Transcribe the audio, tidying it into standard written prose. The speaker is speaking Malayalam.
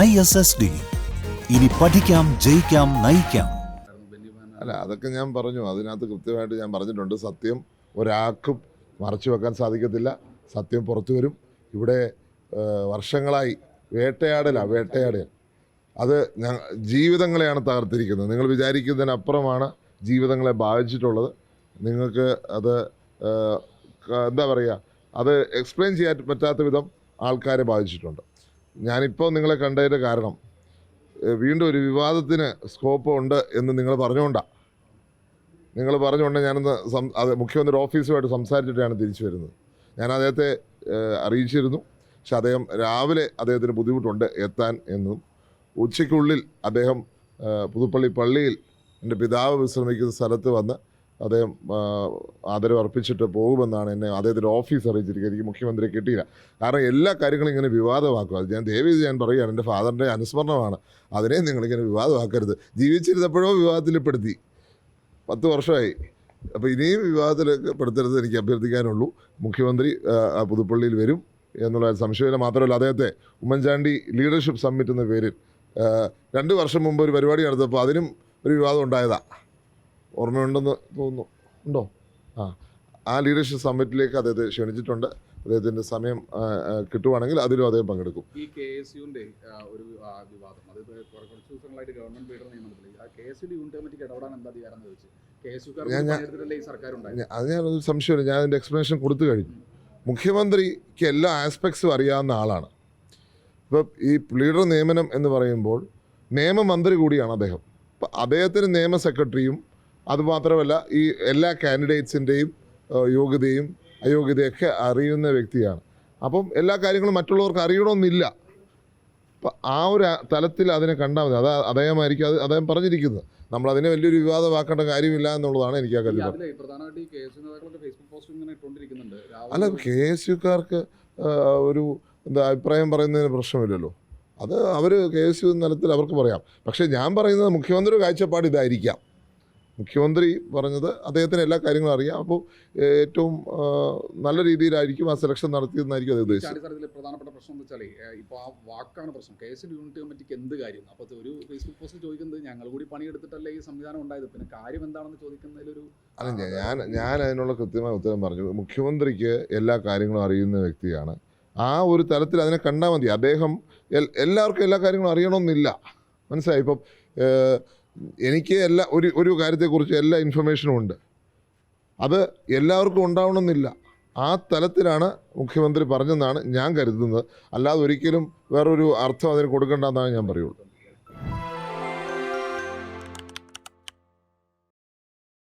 ISSD. ഇനി പഠിക്കാം, ജയിക്കാം, നയിക്കാം. അല്ല, അതൊക്കെ ഞാൻ പറഞ്ഞു. അതിനകത്ത് കൃത്യമായിട്ട് ഞാൻ പറഞ്ഞിട്ടുണ്ട്. സത്യം ഒരാൾക്കും മറച്ചു വെക്കാൻ സാധിക്കത്തില്ല. സത്യം പുറത്തു വരും. ഇവിടെ വർഷങ്ങളായി വേട്ടയാടൽ. അത് ജീവിതങ്ങളെയാണ് തകർത്തിരിക്കുന്നത്. നിങ്ങൾ വിചാരിക്കുന്നതിനപ്പുറമാണ് ജീവിതങ്ങളെ ബാധിച്ചിട്ടുള്ളത്. നിങ്ങൾക്ക് അത് എന്താ പറയുക, അത് എക്സ്പ്ലെയിൻ ചെയ്യാൻ പറ്റാത്ത വിധം ആൾക്കാരെ ബാധിച്ചിട്ടുണ്ട്. ഞാനിപ്പോൾ നിങ്ങളെ കണ്ടതിൻ്റെ കാരണം വീണ്ടും ഒരു വിവാദത്തിന് സ്കോപ്പ് ഉണ്ട് എന്ന് നിങ്ങൾ പറഞ്ഞുകൊണ്ടാണ്. ഞാനൊന്ന് അത് മുഖ്യമന്ത്രി ഓഫീസുമായിട്ട് സംസാരിച്ചിട്ടാണ് തിരിച്ചു വരുന്നത്. ഞാൻ അദ്ദേഹത്തെ അറിയിച്ചിരുന്നു. പക്ഷെ അദ്ദേഹം രാവിലെ അദ്ദേഹത്തിന് ബുദ്ധിമുട്ടുണ്ട് എത്താൻ എന്നും ഉച്ചയ്ക്കുള്ളിൽ അദ്ദേഹം പുതുപ്പള്ളി പള്ളിയിൽ എൻ്റെ പിതാവ് വിശ്രമിക്കുന്ന സ്ഥലത്ത് വന്ന് അദ്ദേഹം ആദരവ് അർപ്പിച്ചിട്ട് പോകുമെന്നാണ് എന്നെ അദ്ദേഹത്തിൻ്റെ ഓഫീസ് അറിയിച്ചിരിക്കുന്നത്. എനിക്ക് മുഖ്യമന്ത്രിയെ കിട്ടിയില്ല. കാരണം എല്ലാ കാര്യങ്ങളും ഇങ്ങനെ വിവാദമാക്കുക. അത് ഞാൻ പറയുകയാണ്, എൻ്റെ ഫാദറിൻ്റെ അനുസ്മരണമാണ്, അതിനെ നിങ്ങളിങ്ങനെ വിവാദമാക്കരുത്. ജീവിച്ചിരുന്നപ്പോഴോ വിവാദത്തിൽപ്പെടുത്തി, 10 വർഷമായി. അപ്പോൾ ഇനിയും വിവാദത്തിലേക്ക് പെടുത്തരുത് എനിക്ക് അഭ്യർത്ഥിക്കാനുള്ളൂ. മുഖ്യമന്ത്രി പുതുപ്പള്ളിയിൽ വരും എന്നുള്ള സംശയമില്ല. മാത്രമല്ല, അദ്ദേഹത്തെ ഉമ്മൻചാണ്ടി ലീഡർഷിപ്പ് സമ്മിറ്റ് എന്ന പേരിൽ 2 വർഷം മുമ്പ് ഒരു പരിപാടി നടത്തപ്പോൾ അതിനും ഒരു വിവാദം ഉണ്ടായതാണ്. ഓർമ്മയുണ്ടെന്ന് തോന്നുന്നു. ഉണ്ടോ? ആ ലീഡർഷിപ്പ് സമ്മിറ്റിലേക്ക് അദ്ദേഹത്തെ ക്ഷണിച്ചിട്ടുണ്ട്. അദ്ദേഹത്തിൻ്റെ സമയം കിട്ടുവാണെങ്കിൽ അതിലും അദ്ദേഹം പങ്കെടുക്കും. ഈ KSUവിൻ്റെ ഒരു വിവാദം, അത് കുറച്ച് ദിവസങ്ങളായിട്ട് ഗവൺമെന്റ് ലീഡർ നിയമനത്തിൽ KSU യൂണിറ്റ് കമ്മിറ്റിക്ക് ഇടപെടാൻ എന്താ അധികാരം ചോദിച്ചു. KSUക്കാരുടെ ഈ സർക്കാർ ഉണ്ടായി. അത് ഞാനൊരു സംശയമില്ല. ഞാൻ അതിൻ്റെ എക്സ്പ്ലനേഷൻ കൊടുത്തു കഴിഞ്ഞു. മുഖ്യമന്ത്രിക്ക് എല്ലാ ആസ്പെക്ട്സും അറിയാവുന്ന ആളാണ്. ഇപ്പം ഈ ലീഡർ നിയമനം എന്ന് പറയുമ്പോൾ നിയമമന്ത്രി കൂടിയാണ് അദ്ദേഹം. അപ്പം അദ്ദേഹത്തിന് നിയമ സെക്രട്ടറിയും അതുമാത്രമല്ല ഈ എല്ലാ കാൻഡിഡേറ്റ്സിൻ്റെയും യോഗ്യതയും അയോഗ്യതയൊക്കെ അറിയുന്ന വ്യക്തിയാണ്. അപ്പം എല്ലാ കാര്യങ്ങളും മറ്റുള്ളവർക്ക് അറിയണമെന്നില്ല. അപ്പം ആ ഒരു തലത്തിൽ അതിനെ കണ്ടാൽ മതി. അദ്ദേഹമായിരിക്കും അദ്ദേഹം പറഞ്ഞിരിക്കുന്നത്. നമ്മളതിനെ വലിയൊരു വിവാദമാക്കേണ്ട കാര്യമില്ല എന്നുള്ളതാണ് എനിക്ക് ആ കാര്യം. അല്ല, KSUക്കാർക്ക് ഒരു അഭിപ്രായം പറയുന്നതിന് പ്രശ്നമില്ലല്ലോ. അത് അവർ KSU തലത്തിൽ അവർക്ക് പറയാം. പക്ഷേ ഞാൻ പറയുന്നത് മുഖ്യമന്ത്രിയുടെ കാഴ്ചപ്പാട് ഇതായിരിക്കാം. മുഖ്യമന്ത്രി പറഞ്ഞത് അദ്ദേഹത്തിന് എല്ലാ കാര്യങ്ങളും അറിയാം. അപ്പോൾ ഏറ്റവും നല്ല രീതിയിലായിരിക്കും ആ സെലക്ഷൻ നടത്തിയതെന്നായിരിക്കും അത് ഉദ്ദേശിച്ചത്. പ്രധാനപ്പെട്ട പ്രശ്നം എന്ന് വെച്ചാൽ ഇപ്പോൾ ആ വാക്കാണ് പ്രശ്നം. KSU യൂണിറ്റ് കമ്മിറ്റിക്ക് എന്ത് കാര്യം? അപ്പോൾ ഒരു ഫേസ്ബുക്ക് പോസ്റ്റ് ചോദിക്കുന്നത് ഞങ്ങൾ കൂടി പണിയെടുത്തിട്ടല്ലേ ഈ സംവിധാനം ഉണ്ടായത്, പിന്നെ കാര്യം എന്താണെന്ന് ചോദിക്കുന്നതിലൊരു അല്ല, ഞാൻ അതിനുള്ള കൃത്യമായ ഉത്തരം പറഞ്ഞു. മുഖ്യമന്ത്രിക്ക് എല്ലാ കാര്യങ്ങളും അറിയുന്ന വ്യക്തിയാണ്. ആ ഒരു തലത്തിൽ അതിനെ കണ്ടാൽ മതി. അദ്ദേഹം എല്ലാവർക്കും എല്ലാ കാര്യങ്ങളും അറിയണമെന്നില്ല. മനസ്സിലായി? ഇപ്പം എനിക്ക് ഒരു കാര്യത്തെക്കുറിച്ച് എല്ലാ ഇൻഫർമേഷനും ഉണ്ട്. അത് എല്ലാവർക്കും ഉണ്ടാവണമെന്നില്ല. ആ തലത്തിലാണ് മുഖ്യമന്ത്രി പറഞ്ഞതെന്നാണ് ഞാൻ കരുതുന്നത്. അല്ലാതെ ഒരിക്കലും വേറൊരു അർത്ഥം അതിന് കൊടുക്കേണ്ടെന്നാണ് ഞാൻ പറയുള്ളൂ.